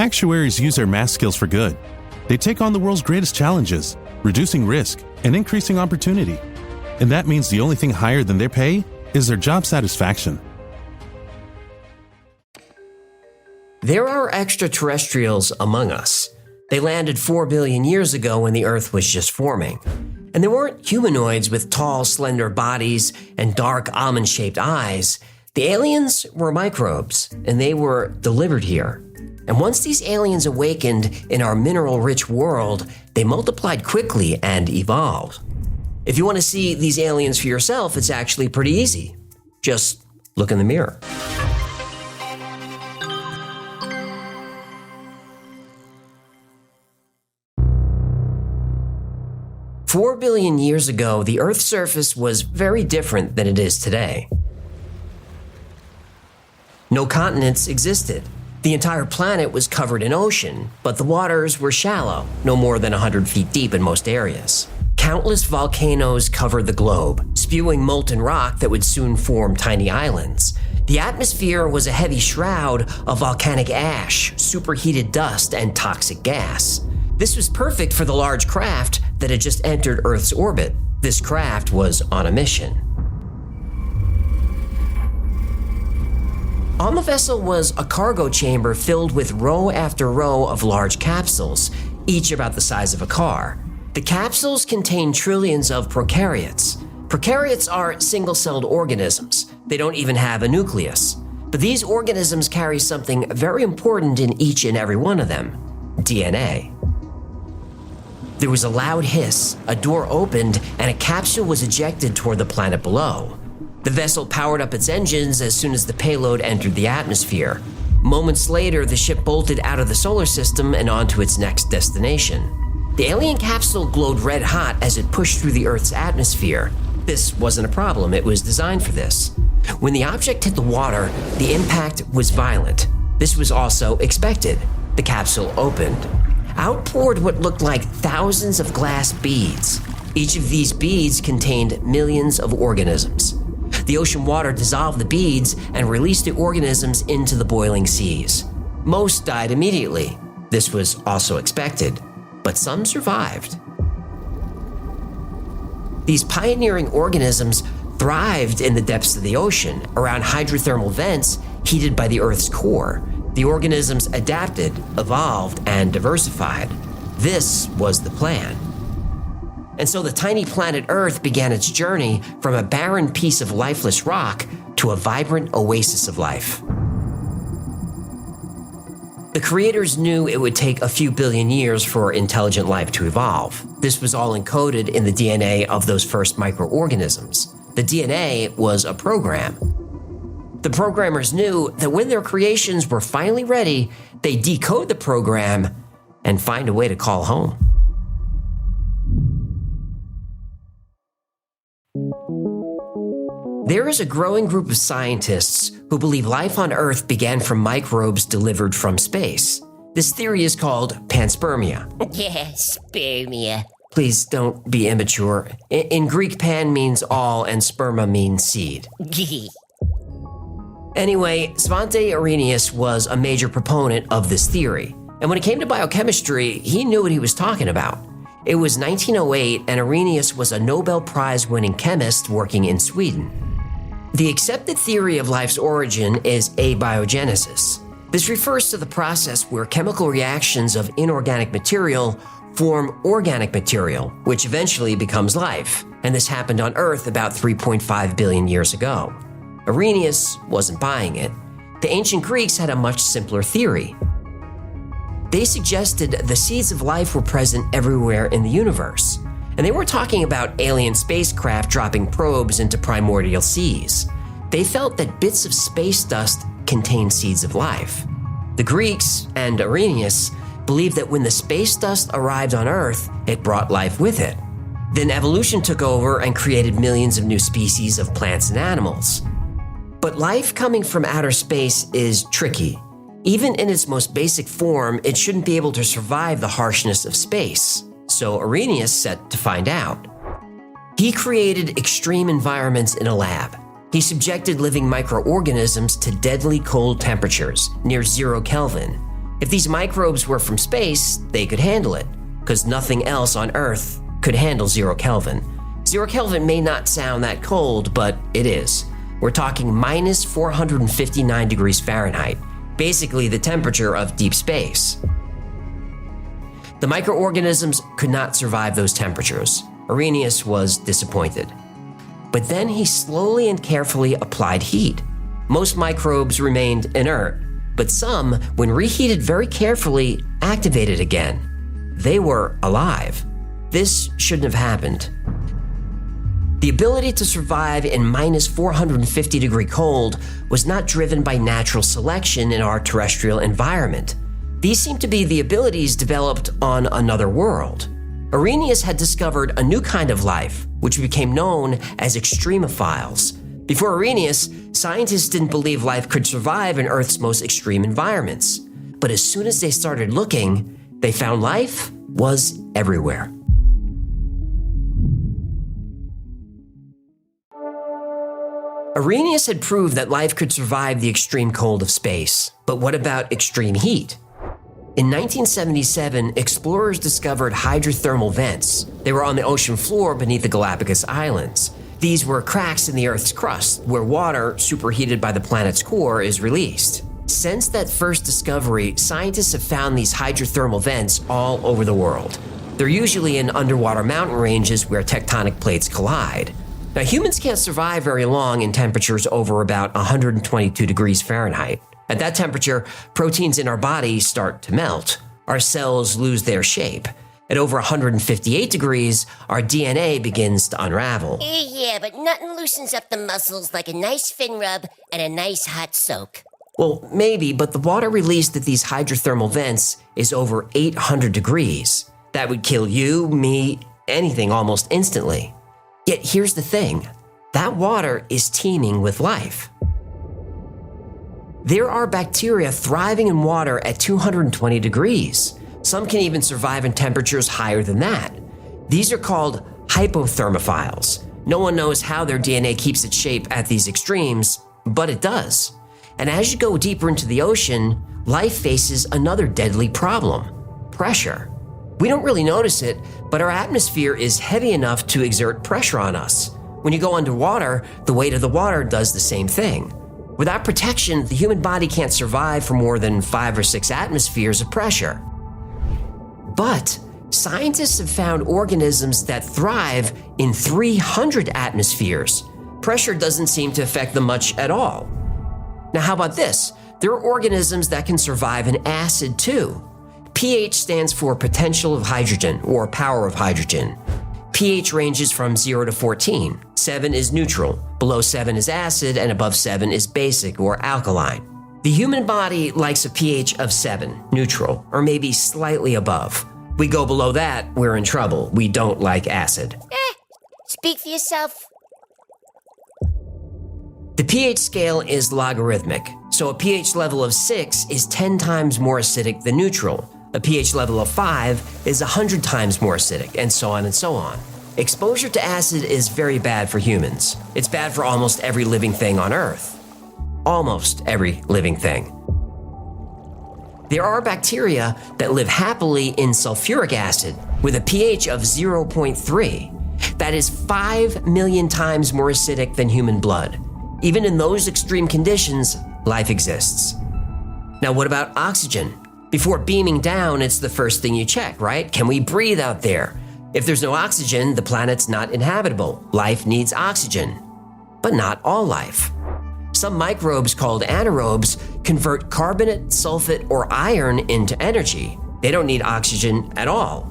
Actuaries use their math skills for good. They take on the world's greatest challenges, reducing risk and increasing opportunity. And that means the only thing higher than their pay is their job satisfaction. There are extraterrestrials among us. They landed 4 billion years ago when the Earth was just forming. And they weren't humanoids with tall, slender bodies and dark almond-shaped eyes. The aliens were microbes, and they were delivered here. And once these aliens awakened in our mineral-rich world, they multiplied quickly and evolved. If you want to see these aliens for yourself, it's actually pretty easy. Just look in the mirror. "4 billion years ago, the Earth's surface was very different than it is today. No continents existed. The entire planet was covered in ocean, but the waters were shallow, no more than 100 feet deep in most areas. Countless volcanoes covered the globe, spewing molten rock that would soon form tiny islands. The atmosphere was a heavy shroud of volcanic ash, superheated dust, and toxic gas. This was perfect for the large craft that had just entered Earth's orbit. This craft was on a mission. On the vessel was a cargo chamber filled with row after row of large capsules, each about the size of a car. The capsules contain trillions of prokaryotes. Prokaryotes are single-celled organisms. They don't even have a nucleus. But these organisms carry something very important in each and every one of them: DNA. There was a loud hiss, a door opened, and a capsule was ejected toward the planet below. The vessel powered up its engines as soon as the payload entered the atmosphere. Moments later, the ship bolted out of the solar system and onto its next destination. The alien capsule glowed red hot as it pushed through the Earth's atmosphere. This wasn't a problem, it was designed for this. When the object hit the water, the impact was violent. This was also expected. The capsule opened. Out poured what looked like thousands of glass beads. Each of these beads contained millions of organisms. The ocean water dissolved the beads and released the organisms into the boiling seas. Most died immediately. This was also expected, but some survived. These pioneering organisms thrived in the depths of the ocean, around hydrothermal vents heated by the Earth's core. The organisms adapted, evolved, and diversified. This was the plan. And so the tiny planet Earth began its journey from a barren piece of lifeless rock to a vibrant oasis of life. The creators knew it would take a few billion years for intelligent life to evolve. This was all encoded in the DNA of those first microorganisms. The DNA was a program. The programmers knew that when their creations were finally ready, they'd decode the program and find a way to call home. There is a growing group of scientists who believe life on Earth began from microbes delivered from space. This theory is called Panspermia. Yes, spermia. Please don't be immature. In Greek, pan means all and sperma means seed. Anyway, Svante Arrhenius was a major proponent of this theory. And when it came to biochemistry, he knew what he was talking about. It was 1908, and Arrhenius was a Nobel Prize-winning chemist working in Sweden. The accepted theory of life's origin is abiogenesis. This refers to the process where chemical reactions of inorganic material form organic material, which eventually becomes life. And this happened on Earth about 3.5 billion years ago. Arrhenius wasn't buying it. The ancient Greeks had a much simpler theory. They suggested the seeds of life were present everywhere in the universe. And they weren't talking about alien spacecraft dropping probes into primordial seas. They felt that bits of space dust contained seeds of life. The Greeks and Arrhenius believed that when the space dust arrived on Earth, it brought life with it. Then evolution took over and created millions of new species of plants and animals. But life coming from outer space is tricky. Even in its most basic form, it shouldn't be able to survive the harshness of space. So Arrhenius set to find out. He created extreme environments in a lab. He subjected living microorganisms to deadly cold temperatures, near 0 Kelvin. If these microbes were from space, they could handle it, because nothing else on Earth could handle 0 Kelvin. 0 Kelvin may not sound that cold, but it is. We're talking minus 459 degrees Fahrenheit, basically the temperature of deep space. The microorganisms could not survive those temperatures. Arrhenius was disappointed. But then he slowly and carefully applied heat. Most microbes remained inert, but some, when reheated very carefully, activated again. They were alive. This shouldn't have happened. The ability to survive in minus 450 degree cold was not driven by natural selection in our terrestrial environment. These seem to be the abilities developed on another world. Arrhenius had discovered a new kind of life, which became known as extremophiles. Before Arrhenius, scientists didn't believe life could survive in Earth's most extreme environments. But as soon as they started looking, they found life was everywhere. Arrhenius had proved that life could survive the extreme cold of space. But what about extreme heat? In 1977, explorers discovered hydrothermal vents. They were on the ocean floor beneath the Galapagos Islands. These were cracks in the Earth's crust, where water, superheated by the planet's core, is released. Since that first discovery, scientists have found these hydrothermal vents all over the world. They're usually in underwater mountain ranges where tectonic plates collide. Now, humans can't survive very long in temperatures over about 122 degrees Fahrenheit. At that temperature, proteins in our bodies start to melt. Our cells lose their shape. At over 158 degrees, our DNA begins to unravel. Yeah, but nothing loosens up the muscles like a nice fin rub and a nice hot soak. Well, maybe, but the water released at these hydrothermal vents is over 800 degrees. That would kill you, me, anything almost instantly. Yet here's the thing, that water is teeming with life. There are bacteria thriving in water at 220 degrees. Some can even survive in temperatures higher than that. These are called hypothermophiles. No one knows how their DNA keeps its shape at these extremes, but it does. And as you go deeper into the ocean, life faces another deadly problem: pressure. We don't really notice it, but our atmosphere is heavy enough to exert pressure on us. When you go underwater, the weight of the water does the same thing. Without protection, the human body can't survive for more than 5 or 6 atmospheres of pressure. But scientists have found organisms that thrive in 300 atmospheres. Pressure doesn't seem to affect them much at all. Now, how about this? There are organisms that can survive in acid too. pH stands for potential of hydrogen or power of hydrogen. pH ranges from 0 to 14. 7 is neutral, below 7 is acid, and above 7 is basic or alkaline. The human body likes a pH of 7, neutral, or maybe slightly above. We go below that, we're in trouble. We don't like acid. Speak for yourself. The pH scale is logarithmic, so a pH level of 6 is 10 times more acidic than neutral. A pH level of 5 is 100 times more acidic, and so on and so on. Exposure to acid is very bad for humans. It's bad for almost every living thing on Earth. Almost every living thing. There are bacteria that live happily in sulfuric acid with a pH of 0.3. That is 5 million times more acidic than human blood. Even in those extreme conditions, life exists. Now, what about oxygen? Before beaming down, it's the first thing you check, right? Can we breathe out there? If there's no oxygen, the planet's not inhabitable. Life needs oxygen, but not all life. Some microbes called anaerobes convert carbonate, sulfate, or iron into energy. They don't need oxygen at all.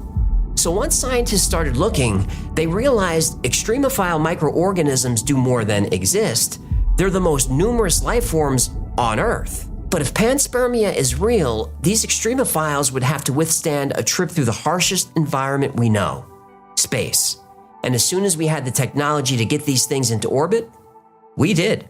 So once scientists started looking, they realized extremophile microorganisms do more than exist. They're the most numerous life forms on Earth. But if panspermia is real, these extremophiles would have to withstand a trip through the harshest environment we know, space. And as soon as we had the technology to get these things into orbit, we did.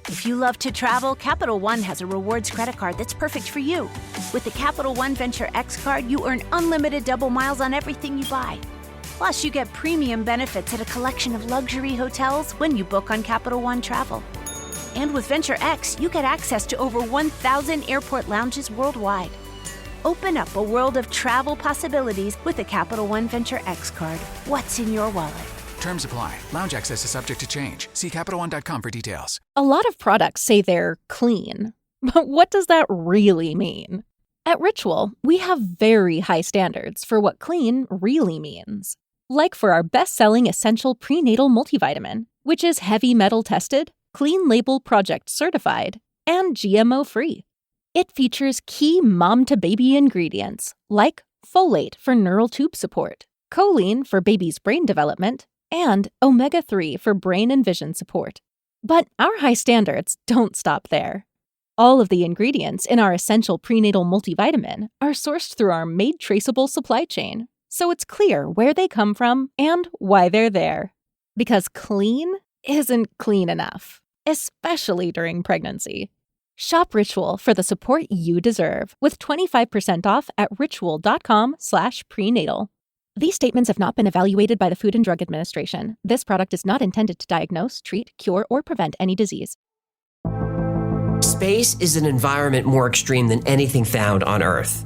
If you love to travel, Capital One has a rewards credit card that's perfect for you. With the Capital One Venture X card, you earn unlimited double miles on everything you buy. Plus, you get premium benefits at a collection of luxury hotels when you book on Capital One Travel. And with Venture X, you get access to over 1,000 airport lounges worldwide. Open up a world of travel possibilities with the Capital One Venture X card. What's in your wallet? Terms apply. Lounge access is subject to change. See CapitalOne.com for details. A lot of products say they're clean, but what does that really mean? At Ritual, we have very high standards for what clean really means. Like for our best-selling Essential Prenatal Multivitamin, which is heavy metal tested, Clean Label Project certified, and GMO-free. It features key mom-to-baby ingredients like folate for neural tube support, choline for baby's brain development, and omega-3 for brain and vision support. But our high standards don't stop there. All of the ingredients in our Essential Prenatal Multivitamin are sourced through our made traceable supply chain, so it's clear where they come from and why they're there. Because clean isn't clean enough, especially during pregnancy. Shop Ritual for the support you deserve with 25% off at ritual.com/prenatal. These statements have not been evaluated by the Food and Drug Administration. This product is not intended to diagnose, treat, cure, or prevent any disease. Space is an environment more extreme than anything found on Earth.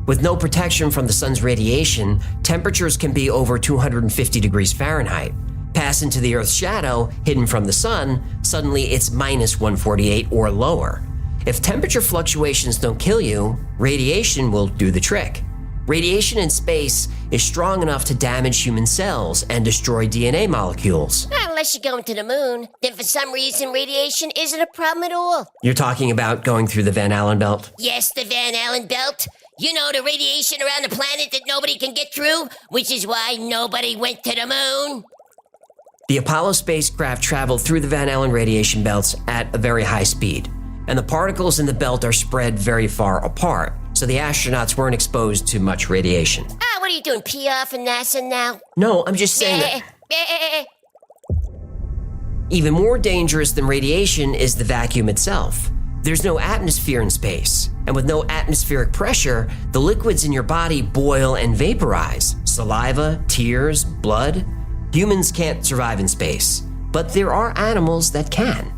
With no protection from the sun's radiation, temperatures can be over 250 degrees Fahrenheit. Pass into the Earth's shadow, hidden from the sun, suddenly it's minus 148 or lower. If temperature fluctuations don't kill you, radiation will do the trick. Radiation in space is strong enough to damage human cells and destroy DNA molecules. Unless you're going to the moon, then for some reason radiation isn't a problem at all. You're talking about going through the Van Allen belt? Yes, the Van Allen belt. You know, the radiation around the planet that nobody can get through, which is why nobody went to the moon. The Apollo spacecraft traveled through the Van Allen radiation belts at a very high speed, and the particles in the belt are spread very far apart, so the astronauts weren't exposed to much radiation. What are you doing, PR for NASA now? No, I'm just saying that even more dangerous than radiation is the vacuum itself. There's no atmosphere in space, and with no atmospheric pressure, the liquids in your body boil and vaporize. Saliva, tears, blood. Humans can't survive in space, but there are animals that can.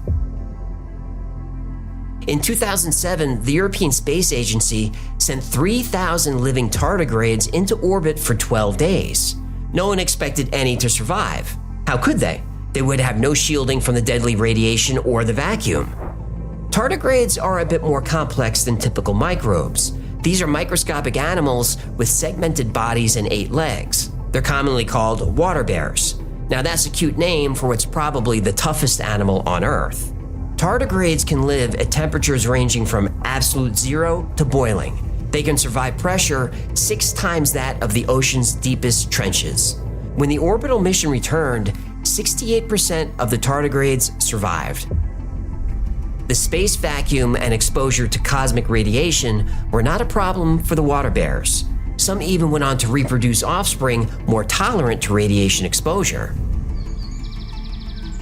In 2007, the European Space Agency sent 3,000 living tardigrades into orbit for 12 days. No one expected any to survive. How could they? They would have no shielding from the deadly radiation or the vacuum. Tardigrades are a bit more complex than typical microbes. These are microscopic animals with segmented bodies and 8 legs. They're commonly called water bears. Now that's a cute name for what's probably the toughest animal on Earth. Tardigrades can live at temperatures ranging from absolute zero to boiling. They can survive pressure 6 times that of the ocean's deepest trenches. When the orbital mission returned, 68% of the tardigrades survived. The space vacuum and exposure to cosmic radiation were not a problem for the water bears. Some even went on to reproduce offspring more tolerant to radiation exposure.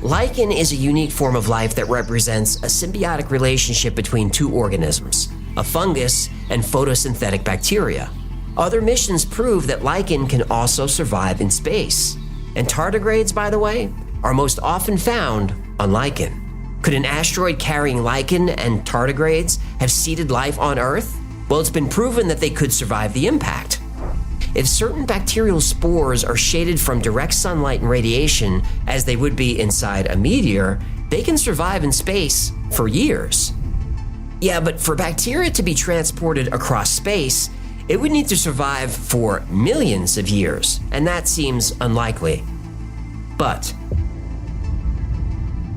Lichen is a unique form of life that represents a symbiotic relationship between 2 organisms, a fungus and photosynthetic bacteria. Other missions prove that lichen can also survive in space. And tardigrades, by the way, are most often found on lichen. Could an asteroid carrying lichen and tardigrades have seeded life on Earth? Well, it's been proven that they could survive the impact. If certain bacterial spores are shaded from direct sunlight and radiation, as they would be inside a meteor, they can survive in space for years. Yeah, but for bacteria to be transported across space, it would need to survive for millions of years, and that seems unlikely. But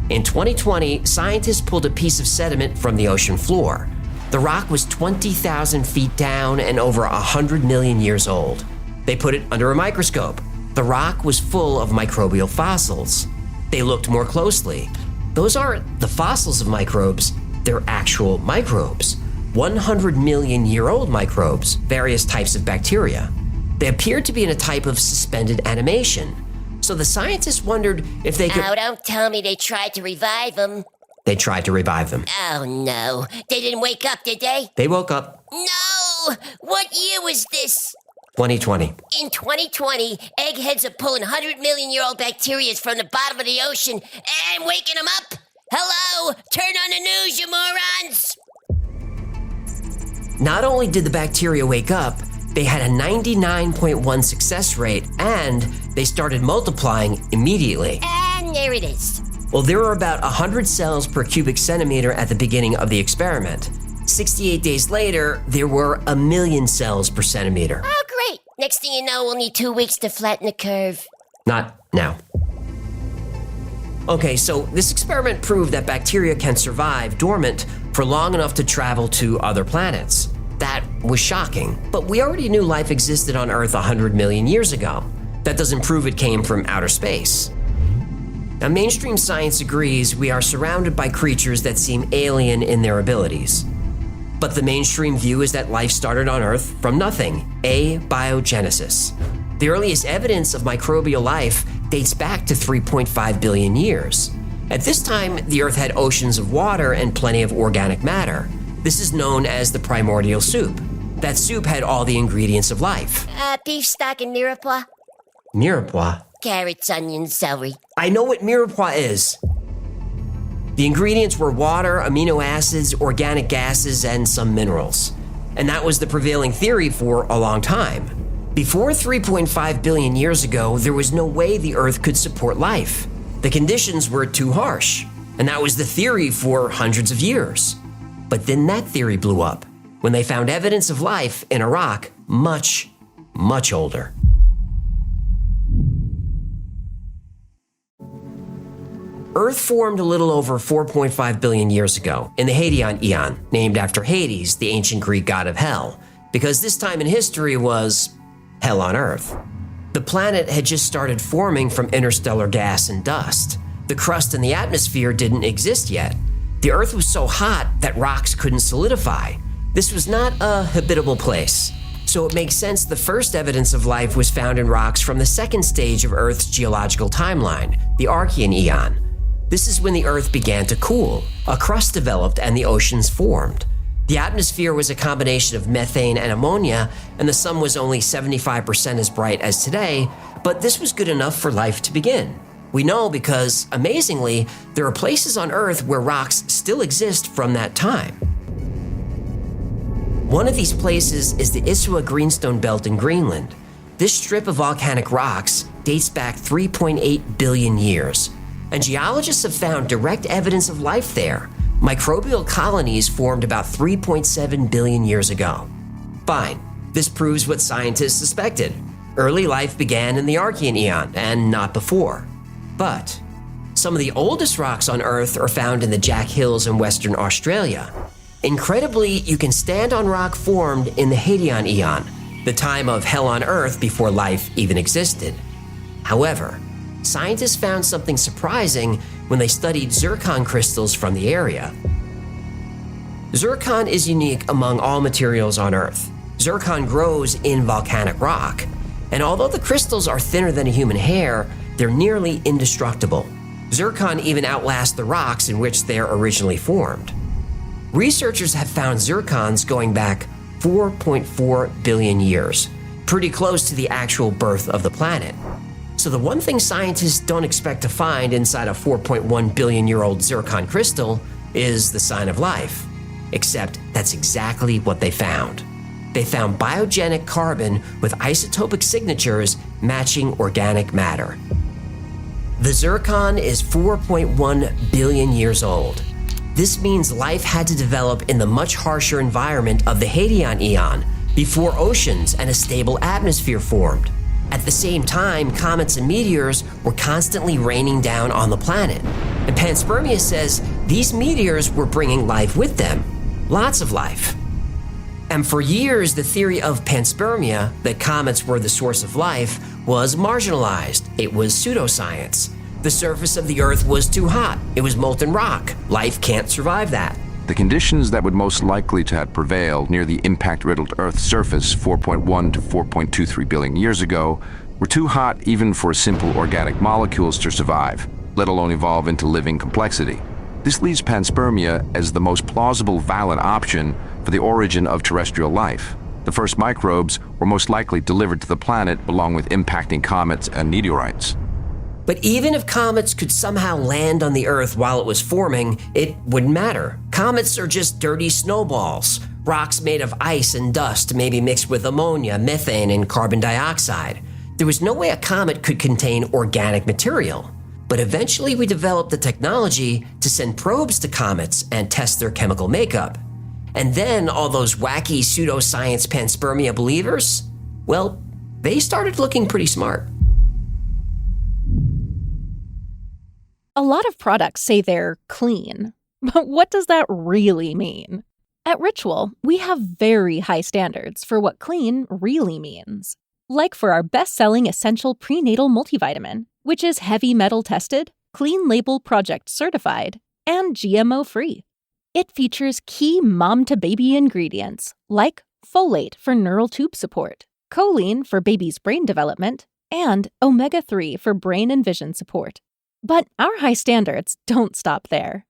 in 2020, scientists pulled a piece of sediment from the ocean floor. The rock was 20,000 feet down and over 100 million years old. They put it under a microscope. The rock was full of microbial fossils. They looked more closely. Those aren't the fossils of microbes, they're actual microbes. 100 million year old microbes, various types of bacteria. They appeared to be in a type of suspended animation. So the scientists wondered if they could— Oh, don't tell me they tried to revive them. They tried to revive them. Oh, no. They didn't wake up, did they? They woke up. No! What year was this? 2020. In 2020, eggheads are pulling 100 million year old bacteria from the bottom of the ocean and waking them up. Hello? Turn on the news, you morons! Not only did the bacteria wake up, they had a 99.1 success rate, and they started multiplying immediately. And there it is. Well, there were about 100 cells per cubic centimeter at the beginning of the experiment. 68 days later, there were 1 million cells per centimeter. Oh, great. Next thing you know, we'll need 2 weeks to flatten the curve. Not now. Okay, so this experiment proved that bacteria can survive dormant for long enough to travel to other planets. That was shocking, but we already knew life existed on Earth 100 million years ago. That doesn't prove it came from outer space. Now, mainstream science agrees we are surrounded by creatures that seem alien in their abilities. But the mainstream view is that life started on Earth from nothing, abiogenesis. The earliest evidence of microbial life dates back to 3.5 billion years. At this time, the Earth had oceans of water and plenty of organic matter. This is known as the primordial soup. That soup had all the ingredients of life. Beef stock and mirepoix? Mirepoix? Carrots, onions, celery. I know what mirepoix is. The ingredients were water, amino acids, organic gases, and some minerals. And that was the prevailing theory for a long time. Before 3.5 billion years ago, there was no way the Earth could support life. The conditions were too harsh, and that was the theory for hundreds of years. But then that theory blew up when they found evidence of life in a rock much, much older. Earth formed a little over 4.5 billion years ago in the Hadean Eon, named after Hades, the ancient Greek god of hell, because this time in history was hell on Earth. The planet had just started forming from interstellar gas and dust. The crust in the atmosphere didn't exist yet. The Earth was so hot that rocks couldn't solidify. This was not a habitable place. So it makes sense the first evidence of life was found in rocks from the second stage of Earth's geological timeline, the Archean Eon. This is when the Earth began to cool, a crust developed, and the oceans formed. The atmosphere was a combination of methane and ammonia, and the sun was only 75% as bright as today, but this was good enough for life to begin. We know because, amazingly, there are places on Earth where rocks still exist from that time. One of these places is the Isua Greenstone Belt in Greenland. This strip of volcanic rocks dates back 3.8 billion years, and geologists have found direct evidence of life there. Microbial colonies formed about 3.7 billion years ago. Fine, this proves what scientists suspected. Early life began in the Archean Eon, and not before. But some of the oldest rocks on Earth are found in the Jack Hills in Western Australia. Incredibly, you can stand on rock formed in the Hadean Eon, the time of hell on Earth before life even existed. However, scientists found something surprising when they studied zircon crystals from the area. Zircon is unique among all materials on Earth. Zircon grows in volcanic rock, and although the crystals are thinner than a human hair, they're nearly indestructible. Zircon even outlasts the rocks in which they are originally formed. Researchers have found zircons going back 4.4 billion years, pretty close to the actual birth of the planet. So the one thing scientists don't expect to find inside a 4.1 billion year old zircon crystal is the sign of life. Except that's exactly what they found. They found biogenic carbon with isotopic signatures matching organic matter. The zircon is 4.1 billion years old. This means life had to develop in the much harsher environment of the Hadean Eon before oceans and a stable atmosphere formed. At the same time, comets and meteors were constantly raining down on the planet. And Panspermia says these meteors were bringing life with them. Lots of life. And for years, the theory of panspermia, that comets were the source of life, was marginalized. It was pseudoscience. The surface of the Earth was too hot. It was molten rock. Life can't survive that. The conditions that would most likely to have prevailed near the impact-riddled Earth's surface 4.1 to 4.23 billion years ago were too hot even for simple organic molecules to survive, let alone evolve into living complexity. This leaves panspermia as the most plausible valid option for the origin of terrestrial life. The first microbes were most likely delivered to the planet along with impacting comets and meteorites. But even if comets could somehow land on the Earth while it was forming, it wouldn't matter. Comets are just dirty snowballs, rocks made of ice and dust, maybe mixed with ammonia, methane, and carbon dioxide. There was no way a comet could contain organic material. But eventually we developed the technology to send probes to comets and test their chemical makeup. And then all those wacky pseudoscience panspermia believers, well, they started looking pretty smart. A lot of products say they're clean, but what does that really mean? At Ritual, we have very high standards for what clean really means. Like for our best-selling essential prenatal multivitamin, which is heavy metal tested, clean label project certified, and GMO-free. It features key mom-to-baby ingredients like folate for neural tube support, choline for baby's brain development, and omega-3 for brain and vision support. But our high standards don't stop there.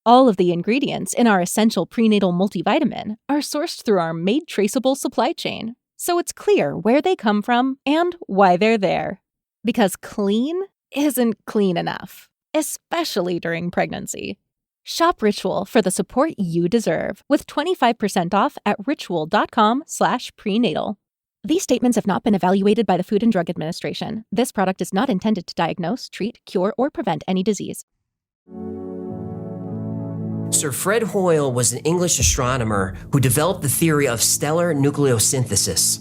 All of the ingredients in our essential prenatal multivitamin are sourced through our made traceable supply chain, so it's clear where they come from and why they're there. Because clean isn't clean enough, especially during pregnancy. Shop Ritual for the support you deserve with 25% off at ritual.com/prenatal. These statements have not been evaluated by the Food and Drug Administration. This product is not intended to diagnose, treat, cure, or prevent any disease. Sir Fred Hoyle was an English astronomer who developed the theory of stellar nucleosynthesis.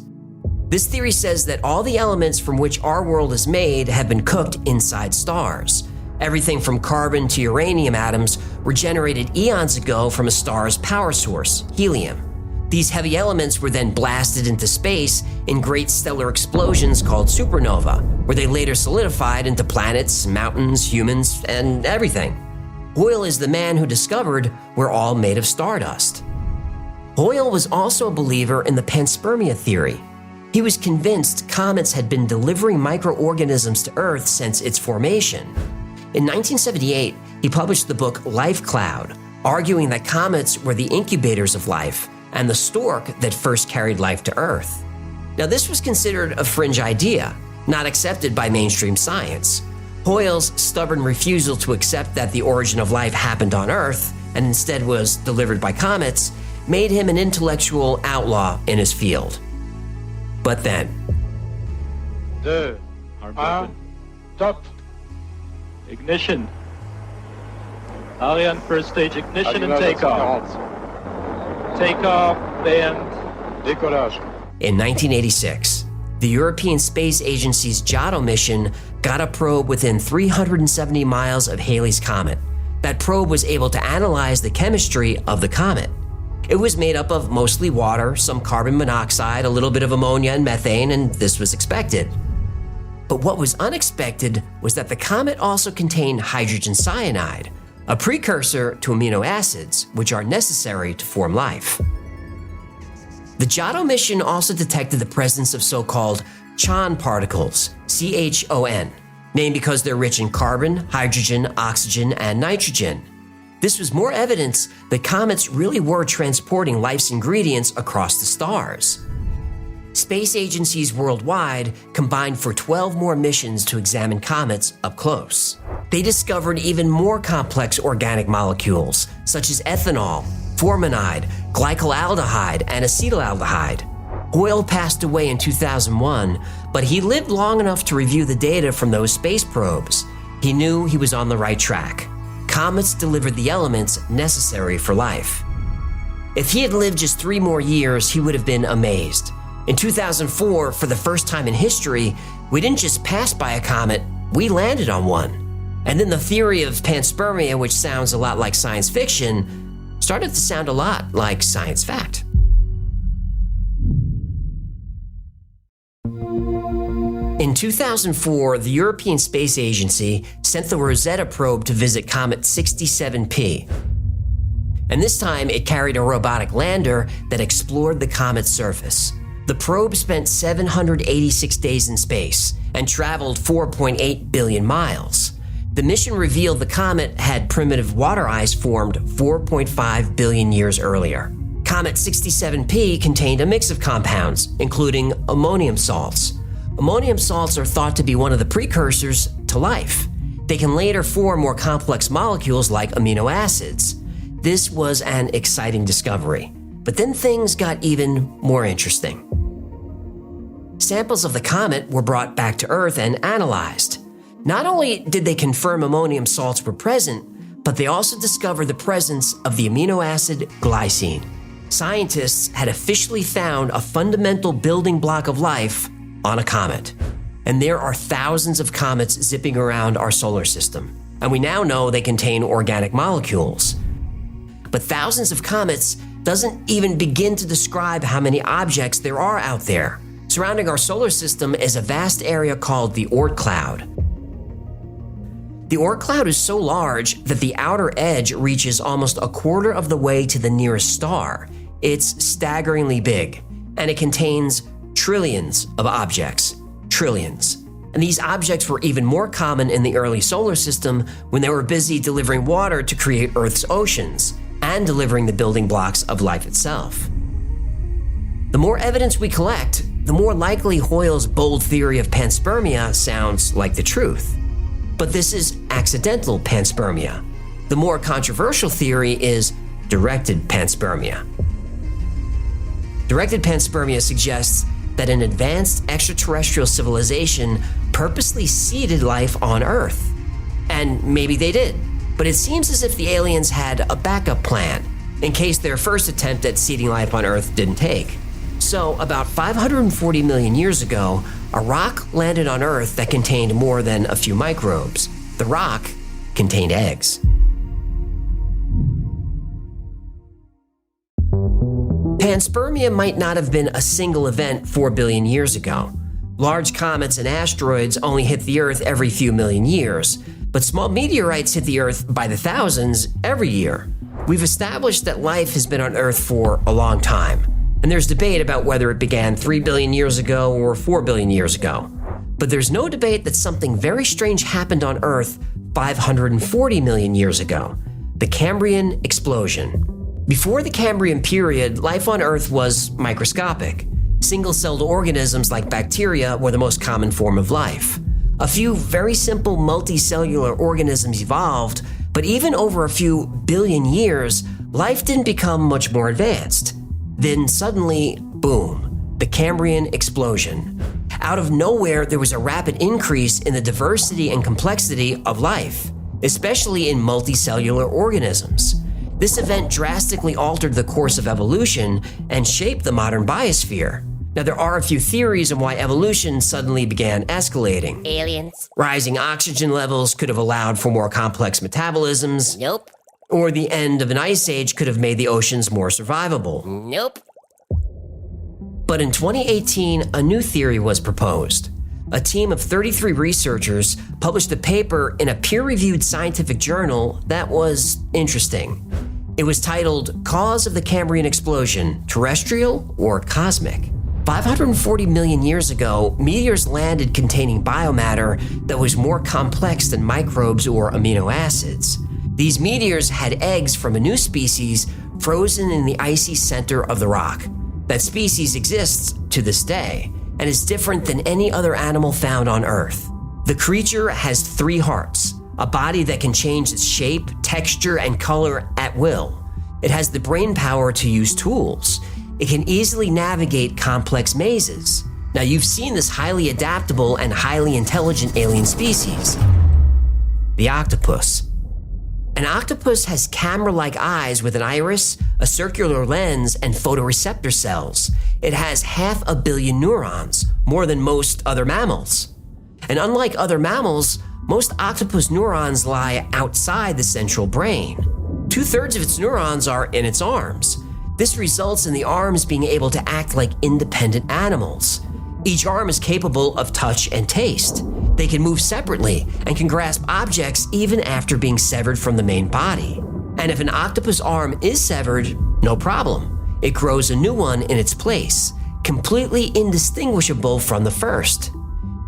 This theory says that all the elements from which our world is made have been cooked inside stars. Everything from carbon to uranium atoms were generated eons ago from a star's power source, helium. These heavy elements were then blasted into space in great stellar explosions called supernova, where they later solidified into planets, mountains, humans, and everything. Hoyle is the man who discovered we're all made of stardust. Hoyle was also a believer in the panspermia theory. He was convinced comets had been delivering microorganisms to Earth since its formation. In 1978, he published the book Life Cloud, arguing that comets were the incubators of life and the stork that first carried life to Earth. Now, this was considered a fringe idea, not accepted by mainstream science. Hoyle's stubborn refusal to accept that the origin of life happened on Earth and instead was delivered by comets made him an intellectual outlaw in his field. But then, 2, 1, top. Ignition. Ariane first stage ignition and takeoff. Takeoff and décollage. In 1986, the European Space Agency's Giotto mission got a probe within 370 miles of Halley's Comet. That probe was able to analyze the chemistry of the comet. It was made up of mostly water, some carbon monoxide, a little bit of ammonia and methane, and this was expected. But what was unexpected was that the comet also contained hydrogen cyanide, a precursor to amino acids, which are necessary to form life. The Giotto mission also detected the presence of so-called CHON particles, CHON, named because they're rich in carbon, hydrogen, oxygen, and nitrogen. This was more evidence that comets really were transporting life's ingredients across the stars. Space agencies worldwide combined for 12 more missions to examine comets up close. They discovered even more complex organic molecules, such as ethanol, formaldehyde, glycolaldehyde, and acetaldehyde. Hoyle passed away in 2001, but he lived long enough to review the data from those space probes. He knew he was on the right track. Comets delivered the elements necessary for life. If he had lived just 3 more years, he would have been amazed. In 2004, for the first time in history, we didn't just pass by a comet, we landed on one. And then the theory of panspermia, which sounds a lot like science fiction, started to sound a lot like science fact. In 2004, the European Space Agency sent the Rosetta probe to visit Comet 67P. And this time, it carried a robotic lander that explored the comet's surface. The probe spent 786 days in space and traveled 4.8 billion miles. The mission revealed the comet had primitive water ice formed 4.5 billion years earlier. Comet 67P contained a mix of compounds, including ammonium salts. Ammonium salts are thought to be one of the precursors to life. They can later form more complex molecules like amino acids. This was an exciting discovery. But then things got even more interesting. Samples of the comet were brought back to Earth and analyzed. Not only did they confirm ammonium salts were present, but they also discovered the presence of the amino acid glycine. Scientists had officially found a fundamental building block of life on a comet. And there are thousands of comets zipping around our solar system. And we now know they contain organic molecules. But thousands of comets doesn't even begin to describe how many objects there are out there. Surrounding our solar system is a vast area called the Oort cloud. The Oort cloud is so large that the outer edge reaches almost a quarter of the way to the nearest star. It's staggeringly big, and it contains trillions of objects. Trillions. And these objects were even more common in the early solar system when they were busy delivering water to create Earth's oceans and delivering the building blocks of life itself. The more evidence we collect, the more likely Hoyle's bold theory of panspermia sounds like the truth. But this is accidental panspermia. The more controversial theory is directed panspermia. Directed panspermia suggests that an advanced extraterrestrial civilization purposely seeded life on Earth. And maybe they did, but it seems as if the aliens had a backup plan in case their first attempt at seeding life on Earth didn't take. So, about 540 million years ago, a rock landed on Earth that contained more than a few microbes. The rock contained eggs. Panspermia might not have been a single event 4 billion years ago. Large comets and asteroids only hit the Earth every few million years, but small meteorites hit the Earth by the thousands every year. We've established that life has been on Earth for a long time, and there's debate about whether it began 3 billion years ago or 4 billion years ago. But there's no debate that something very strange happened on Earth 540 million years ago, the Cambrian explosion. Before the Cambrian period, life on Earth was microscopic. Single-celled organisms like bacteria were the most common form of life. A few very simple multicellular organisms evolved, but even over a few billion years, life didn't become much more advanced. Then suddenly, boom, the Cambrian explosion. Out of nowhere, there was a rapid increase in the diversity and complexity of life, especially in multicellular organisms. This event drastically altered the course of evolution and shaped the modern biosphere. Now, there are a few theories on why evolution suddenly began escalating. Aliens. Rising oxygen levels could have allowed for more complex metabolisms. Nope. Or the end of an ice age could have made the oceans more survivable. Nope. But in 2018, a new theory was proposed. A team of 33 researchers published a paper in a peer-reviewed scientific journal that was interesting. It was titled, Cause of the Cambrian Explosion, Terrestrial or Cosmic? 540 million years ago, meteors landed containing biomatter that was more complex than microbes or amino acids. These meteors had eggs from a new species frozen in the icy center of the rock. That species exists to this day and is different than any other animal found on Earth. The creature has 3 hearts, a body that can change its shape, texture, and color at will. It has the brain power to use tools. It can easily navigate complex mazes. Now, you've seen this highly adaptable and highly intelligent alien species, the octopus. An octopus has camera-like eyes with an iris, a circular lens, and photoreceptor cells. It has 500 million neurons, more than most other mammals. And unlike other mammals, most octopus neurons lie outside the central brain. 2/3 of its neurons are in its arms. This results in the arms being able to act like independent animals. Each arm is capable of touch and taste. They can move separately and can grasp objects even after being severed from the main body. And if an octopus arm is severed, no problem. It grows a new one in its place, completely indistinguishable from the first.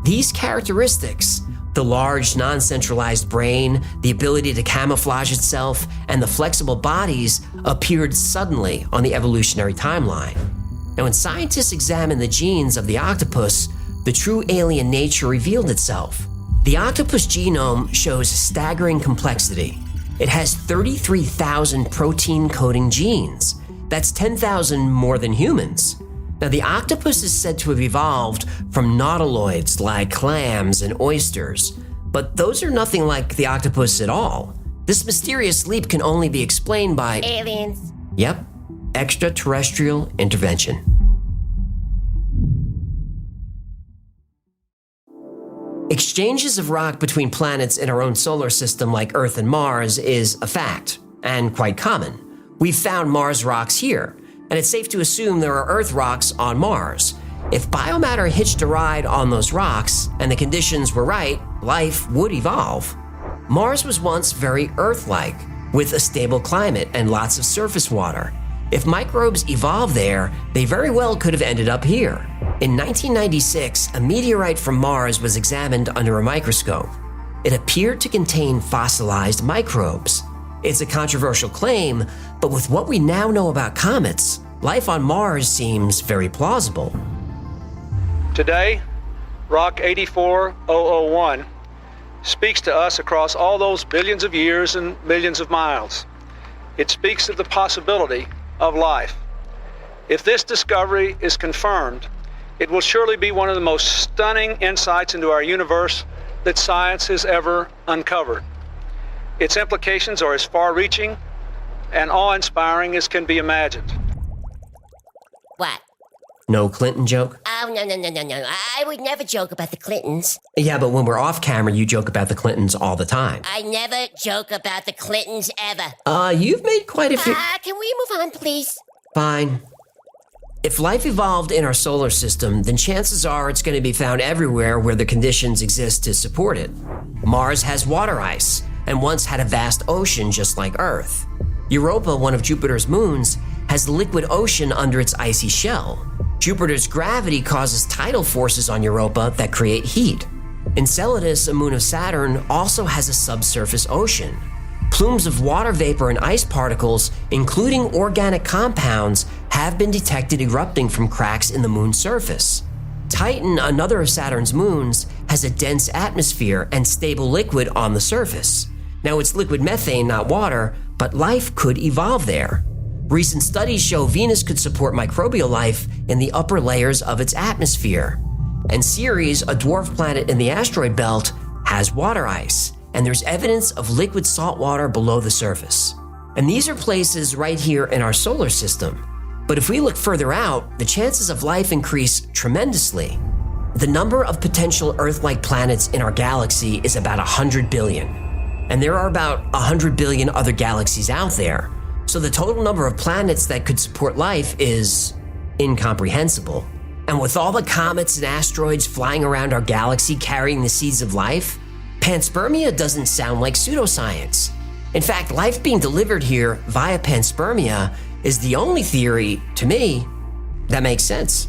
These characteristics, the large non-centralized brain, the ability to camouflage itself, and the flexible bodies appeared suddenly on the evolutionary timeline. Now, when scientists examined the genes of the octopus, the true alien nature revealed itself. The octopus genome shows staggering complexity. It has 33,000 protein-coding genes. That's 10,000 more than humans. Now, the octopus is said to have evolved from nautiloids like clams and oysters, but those are nothing like the octopus at all. This mysterious leap can only be explained by Aliens. Yep, extraterrestrial intervention. Exchanges of rock between planets in our own solar system like Earth and Mars is a fact, and quite common. We've found Mars rocks here, and it's safe to assume there are Earth rocks on Mars. If biomatter hitched a ride on those rocks, and the conditions were right, life would evolve. Mars was once very Earth-like, with a stable climate and lots of surface water. If microbes evolved there, they very well could have ended up here. In 1996, a meteorite from Mars was examined under a microscope. It appeared to contain fossilized microbes. It's a controversial claim, but with what we now know about comets, life on Mars seems very plausible. Today, Rock 84001 speaks to us across all those billions of years and millions of miles. It speaks of the possibility of life. If this discovery is confirmed, it will surely be one of the most stunning insights into our universe that science has ever uncovered. Its implications are as far-reaching and awe-inspiring as can be imagined. What? No Clinton joke? Oh, no. I would never joke about the Clintons. Yeah, but when we're off camera, you joke about the Clintons all the time. I never joke about the Clintons ever. You've made quite a few... Can we move on, please? Fine. If life evolved in our solar system, then chances are it's going to be found everywhere where the conditions exist to support it. Mars has water ice, and once had a vast ocean just like Earth. Europa, one of Jupiter's moons, has liquid ocean under its icy shell. Jupiter's gravity causes tidal forces on Europa that create heat. Enceladus, a moon of Saturn, also has a subsurface ocean. Plumes of water vapor and ice particles, including organic compounds, have been detected erupting from cracks in the moon's surface. Titan, another of Saturn's moons, has a dense atmosphere and stable liquid on the surface. Now, it's liquid methane, not water, but life could evolve there. Recent studies show Venus could support microbial life in the upper layers of its atmosphere. And Ceres, a dwarf planet in the asteroid belt, has water ice, and there's evidence of liquid salt water below the surface. And these are places right here in our solar system. But if we look further out, the chances of life increase tremendously. The number of potential Earth-like planets in our galaxy is about 100 billion. And there are about 100 billion other galaxies out there. So the total number of planets that could support life is incomprehensible. And with all the comets and asteroids flying around our galaxy carrying the seeds of life, Panspermia doesn't sound like pseudoscience. In fact, life being delivered here via Panspermia is the only theory, to me, that makes sense.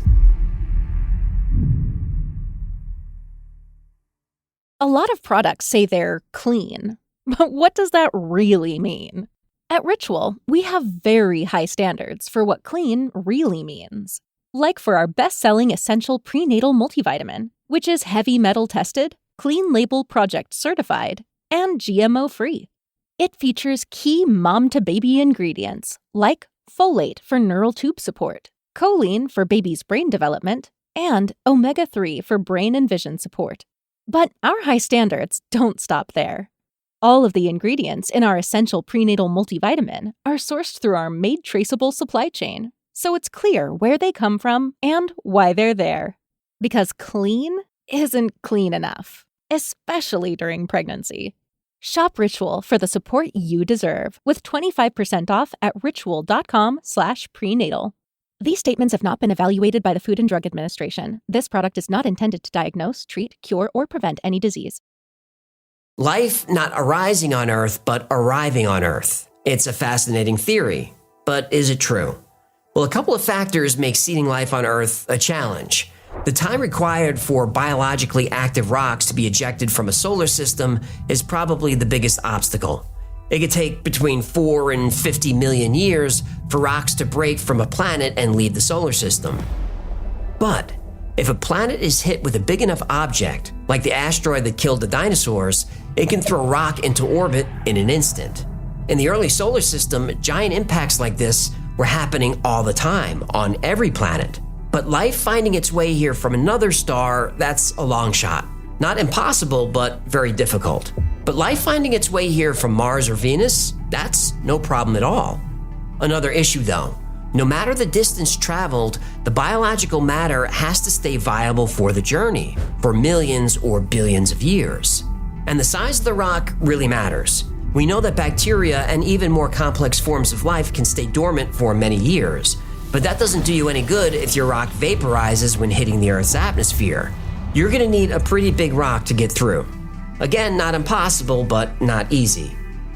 A lot of products say they're clean, but what does that really mean? At Ritual, we have very high standards for what clean really means. Like for our best-selling essential prenatal multivitamin, which is heavy metal tested, Clean Label Project certified, and GMO-free. It features key mom-to-baby ingredients like folate for neural tube support, choline for baby's brain development, and omega-3 for brain and vision support. But our high standards don't stop there. All of the ingredients in our essential prenatal multivitamin are sourced through our made traceable supply chain, so it's clear where they come from and why they're there. Because clean isn't clean enough, especially during pregnancy. Shop Ritual for the support you deserve with 25% off at ritual.com/prenatal. These statements have not been evaluated by the Food and Drug Administration. This product is not intended to diagnose, treat, cure, or prevent any disease. Life not arising on Earth, but arriving on Earth. It's a fascinating theory, but is it true? Well, a couple of factors make seeding life on Earth a challenge. The time required for biologically active rocks to be ejected from a solar system is probably the biggest obstacle. It could take between 4 and 50 million years for rocks to break from a planet and leave the solar system. But If a planet is hit with a big enough object, like the asteroid that killed the dinosaurs, it can throw a rock into orbit in an instant. In the early solar system, giant impacts like this were happening all the time on every planet. But life finding its way here from another star, that's a long shot. Not impossible, but very difficult. But life finding its way here from Mars or Venus, that's no problem at all. Another issue though, no matter the distance traveled, the biological matter has to stay viable for the journey for millions or billions of years. And the size of the rock really matters. We know that bacteria and even more complex forms of life can stay dormant for many years, but that doesn't do you any good if your rock vaporizes when hitting the Earth's atmosphere. You're gonna need a pretty big rock to get through. Again, not impossible, but not easy.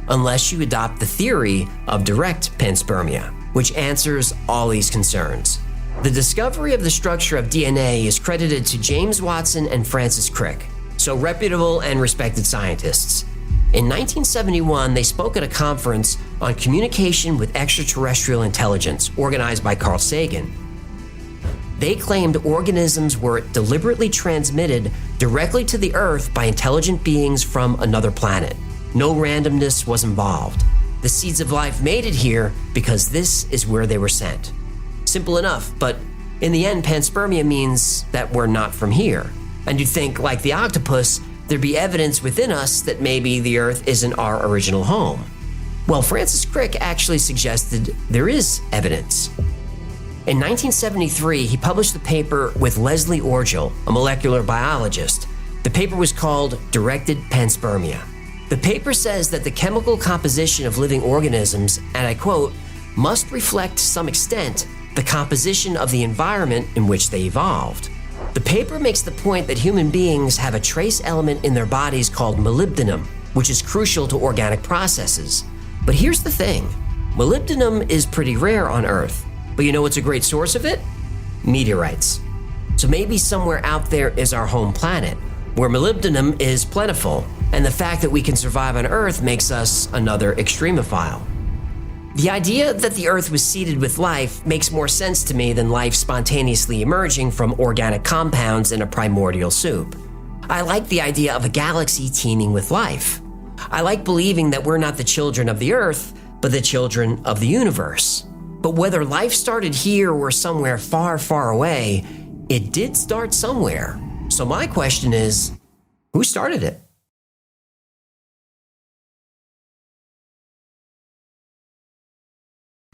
Unless you adopt the theory of direct panspermia, which answers all these concerns. The discovery of the structure of DNA is credited to James Watson and Francis Crick, so reputable and respected scientists. In 1971, they spoke at a conference on communication with extraterrestrial intelligence organized by Carl Sagan. They claimed organisms were deliberately transmitted directly to the Earth by intelligent beings from another planet. No randomness was involved. The seeds of life made it here because this is where they were sent. Simple enough, but in the end, panspermia means that we're not from here. And you'd think, like the octopus, there'd be evidence within us that maybe the Earth isn't our original home. Well, Francis Crick actually suggested there is evidence. In 1973, he published a paper with Leslie Orgel, a molecular biologist. The paper was called Directed Panspermia. The paper says that the chemical composition of living organisms, and I quote, must reflect to some extent the composition of the environment in which they evolved. The paper makes the point that human beings have a trace element in their bodies called molybdenum, which is crucial to organic processes. But here's the thing, molybdenum is pretty rare on Earth. But you know what's a great source of it? Meteorites. So maybe somewhere out there is our home planet, where molybdenum is plentiful, and the fact that we can survive on Earth makes us another extremophile. The idea that the Earth was seeded with life makes more sense to me than life spontaneously emerging from organic compounds in a primordial soup. I like the idea of a galaxy teeming with life. I like believing that we're not the children of the Earth, but the children of the universe. But whether life started here or somewhere far, far away, it did start somewhere. So my question is, who started it?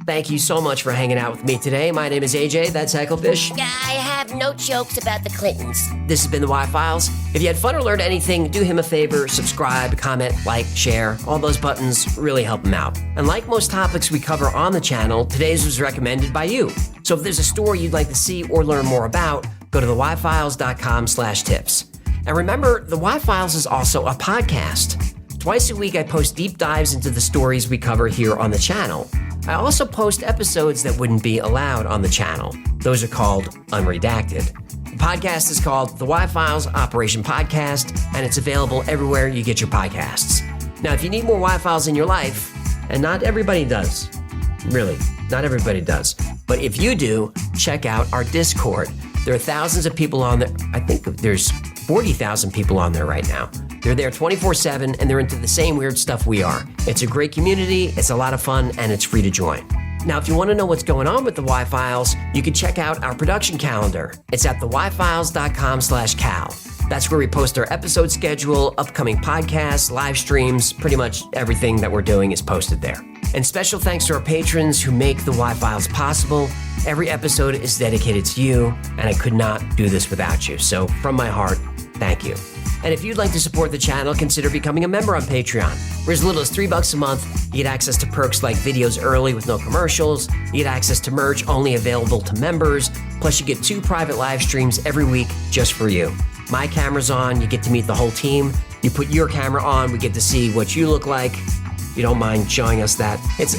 Thank you so much for hanging out with me today. My name is AJ, that's Hecklefish. I have no jokes about the Clintons. This has been the Y-Files. If you had fun or learned anything, do him a favor, subscribe, comment, like, share. All those buttons really help him out. And like most topics we cover on the channel, today's was recommended by you. So if there's a story you'd like to see or learn more about, go to theyfiles.com/tips. And remember, the Y-Files is also a podcast. Twice a week, I post deep dives into the stories we cover here on the channel. I also post episodes that wouldn't be allowed on the channel. Those are called unredacted. The podcast is called The Y-Files Operation Podcast, and it's available everywhere you get your podcasts. Now, if you need more Y-Files in your life, and not everybody does, really, not everybody does, but if you do, check out our Discord. There are thousands of people on there. I think there's 40,000 people on there right now. They're there 24/7, and they're into the same weird stuff we are. It's a great community, it's a lot of fun, and it's free to join. Now, if you want to know what's going on with the Y-Files, you can check out our production calendar. It's at theyfiles.com/cal. That's where we post our episode schedule, upcoming podcasts, live streams, pretty much everything that we're doing is posted there. And special thanks to our patrons who make the Y-Files possible. Every episode is dedicated to you, and I could not do this without you. So from my heart, thank you. And if you'd like to support the channel, consider becoming a member on Patreon. For as little as $3 a month, you get access to perks like videos early with no commercials, you get access to merch only available to members, plus you get 2 private live streams every week just for you. My camera's on, you get to meet the whole team. You put your camera on, we get to see what you look like. You don't mind showing us that. It's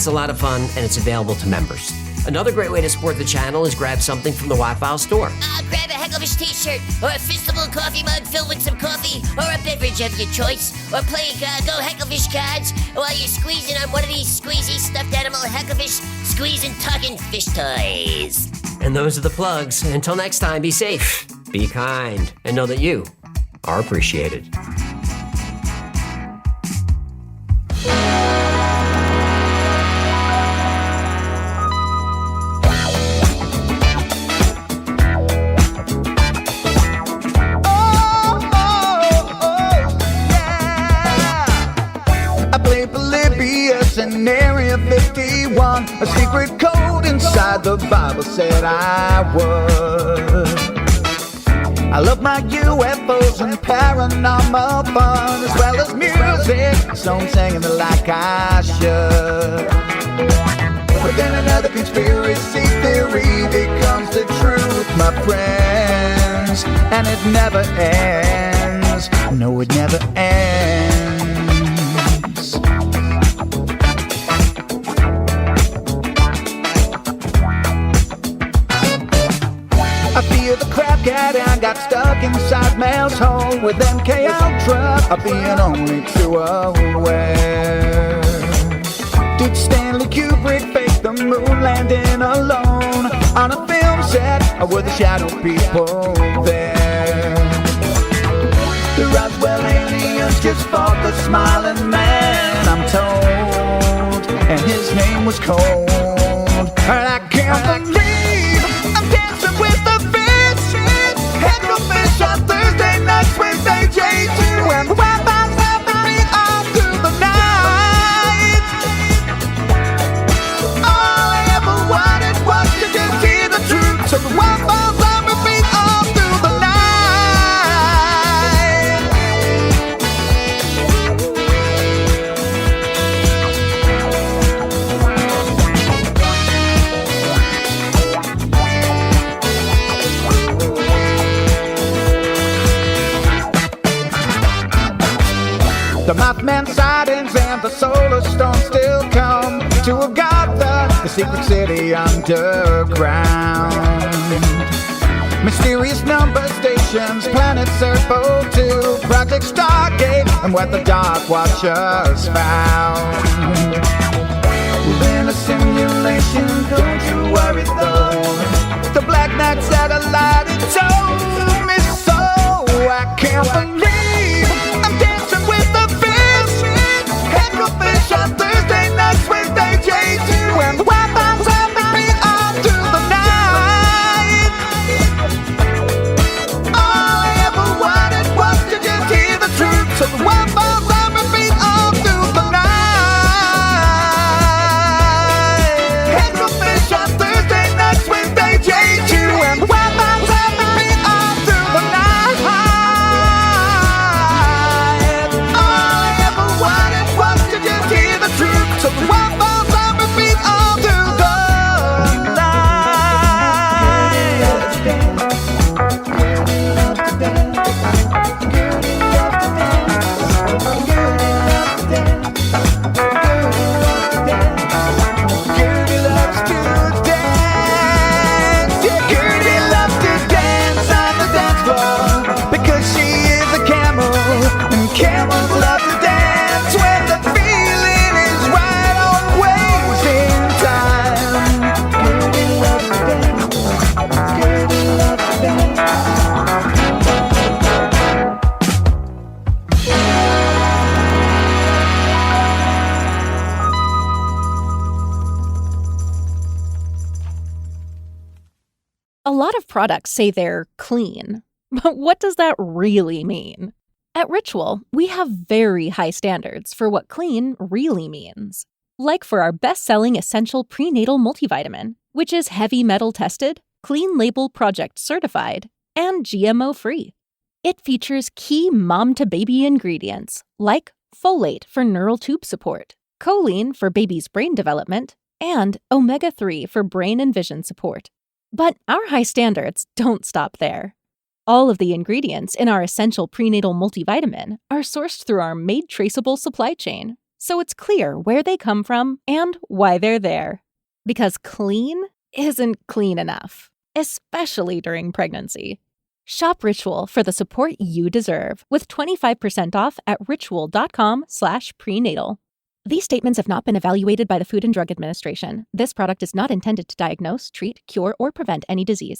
a lot of fun, and it's available to members. Another great way to support the channel is grab something from the Y-Files store. Grab a Hecklefish t-shirt, or a Fistable coffee mug filled with some coffee, or a beverage of your choice, or play Go Hecklefish cards while you're squeezing on one of these squeezy stuffed animal Hecklefish squeezing talking fish toys. And those are the plugs. Until next time, be safe, be kind, and know that you are appreciated. In Area 51, a secret code inside the Bible said I would. I love my UFOs and paranormal fun, as well as music, so I'm singing it like I should. But then another conspiracy theory becomes the truth, my friends, and it never ends. No, it never ends. I feel the crap cat and got stuck inside Mel's hole with MK Ultra. I'm being only too aware. Did Stanley Kubrick fake the moon landing alone on a film set, or were the shadow people there? The Roswell aliens just fought the smiling man, I'm told, and his name was Cold. And I can't believe I'm dancing with the fish. Head to fish on Thursday nights with AJ2, and the Wi-Fi's helping me all through the night. All I ever wanted was to just hear the truth, so the Wi-Fi's on repeat all through the night. The Mothman sightings and the solar storm still come to Agatha, the secret city underground. Mysterious number stations, planets Earth 02, Project Stargate, and what the Dark Watchers found. We're in a simulation, don't you worry though. The Black Knight satellite, it told me so. I can't believe I'm dancing with the fish. Head to fish on Thursday nights with AJ2, and the Wi-Fi's helping me all through the night. All I ever wanted was to just hear the truth, so the Wi-Fi's on repeat all through the night. Head to fish on Thursday nights with AJ2, and the Wi-Fi's helping me all through the night. So the Wi-Fi's on repeat all through the Gertie loves to dance. Yeah, Gertie loves to dance on the dance floor because she is a camel, and camels love to dance when the feeling is right, always in time. Gertie loves to dance. Gertie loves to dance. A lot of products say they're clean, but what does that really mean? At Ritual, we have very high standards for what clean really means. Like for our best-selling essential prenatal multivitamin, which is heavy metal tested, clean label project certified, and GMO-free. It features key mom-to-baby ingredients like folate for neural tube support, choline for baby's brain development, and omega-3 for brain and vision support. But our high standards don't stop there. All of the ingredients in our essential prenatal multivitamin are sourced through our made traceable supply chain, so it's clear where they come from and why they're there. Because clean isn't clean enough, especially during pregnancy. Shop Ritual for the support you deserve with 25% off at ritual.com/prenatal. These statements have not been evaluated by the Food and Drug Administration. This product is not intended to diagnose, treat, cure, or prevent any disease.